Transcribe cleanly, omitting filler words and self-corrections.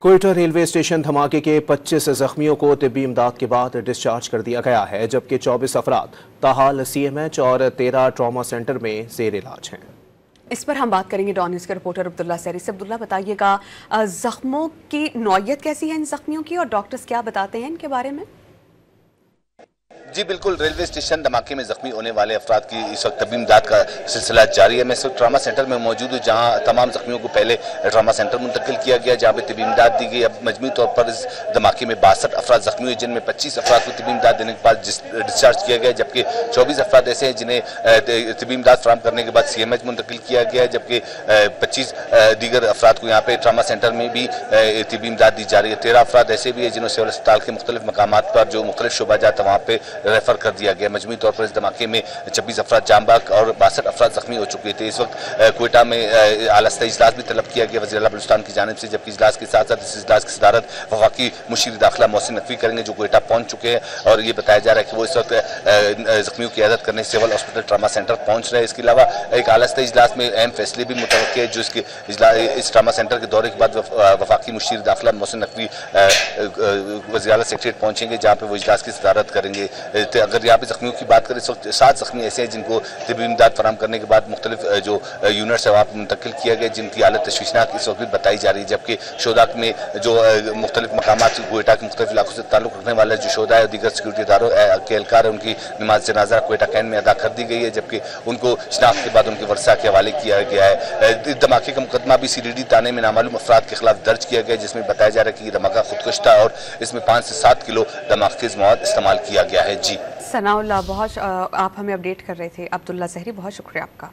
Quetta railway station धमाके के 25 जख्मियों को तिब्बी इमदाद के बाद डिस्चार्ज कर दिया गया है, जबकि 24 अफराद ताहाल CMH और 13 ट्रॉमा सेंटर में जेर इलाज हैं। इस पर हम बात करेंगे डॉन न्यूज़ के रिपोर्टर अब्दुल्ला सहरी से। अब्दुल्ला, बताइएगा जख्मों की नौयत कैसी है इन जख्मियों की, और डॉक्टर्स क्या बताते हैं इनके बारे में? जी बिल्कुल, रेलवे स्टेशन धमाके में जख्मी होने वाले अफराद की इस वक्त तबीब इमदाद का सिलसिला जारी है। मैं इस वक्त ट्रामा सेंटर में मौजूद हूँ, जहाँ तमाम जख्मियों को पहले ट्रामा सेंटर मुंतकिल किया गया, जहाँ पे तबीब इमदाद दी गई। अब मजमूई तौर पर इस धमाके में 62 अफराद जख्मी हुए, जिनमें 25 अफराद को तबीब इमदाद देने के बाद डिस्चार्ज किया गया, जबकि 24 अफराद ऐसे हैं जिन्हें तबीब इमदाद फराहम करने के बाद CMH मुंतकिल किया गया है, जबकि 25 दीगर अफराद को यहाँ पे ट्रामा सेंटर में भी तबीब इमदाद दी जा रही है। 13 अफराद ऐसे भी है जिन्होंने सिविल अस्पताल के मुख्तलिफ मकामात पर जो मुख्तलिफ शोबाजात वहाँ पे रेफर कर दिया गया। मजमूई तौर पर इस धमाके में 26 अफराद जांबाक और 62 अफराद जख्मी हो चुके थे। इस वक्त कोयटा में आलस्ता इजलास भी तलब किया गया वज़ीर आला बलूचिस्तान की जानिब से, जबकि इजलास के साथ साथ इस इजलास की सदारत वफाकी मुशीर दाखिला मोहसिन नकवी करेंगे, जो कोयटा पहुंच चुके हैं। और ये बताया जा रहा है कि वो इस वक्त जख्मियों की इयादत करने सिविल हॉस्पिटल ट्रामा सेंटर पहुंच रहे हैं। इसके अलावा एक आलस्ता इजलास में अहम फैसले भी मुतवक्किल है, जो इस ट्रामा सेंटर के दौरे के बाद वफाकी मुशीर दाखिला मोहसिन नकवी वज़ीर आला सेक्रेटरीट पहुंचेंगे, जहाँ पे वो इजलास की सदारत करेंगे। अगर यहाँ पे जख्मियों की बात करें, इस वक्त 7 जख्मी ऐसे हैं जिनको तिब्बी इमदाद फराहम करने के बाद मुख्तलिफ जो यूनिट्स है वहाँ पर मुंतकिल किया गया, जिनकी हालत तशवीशनाक इस वक्त भी बताई जा रही है। जबकि शोधा में जो मुख्तलिफ मकामात कोयटा के मुख्तलिफ इलाकों से ताल्लुक रखने वाले जो शोधा है और दीगर सिक्योरिटी इदारों के एहलकार है, उनकी नमाज जनाजा कोयटा कैंट में अदा कर दी गई है, जबकि उनको शनाख्त के बाद उनके वर्षा के हवाले किया गया है। धमाके का मुकदमा भी CDD थाने में नामालूम अफराद के खिलाफ दर्ज किया गया, जिसमें बताया जा रहा है कि ये धमाका खुदकुश था और इसमें 5 से 7 किलो धमाकेज मवाद इस्तेमाल किया गया है। जी सनाउल्लाह, बहुत आप हमें अपडेट कर रहे थे। अब्दुल्ला सहरी, बहुत शुक्रिया आपका।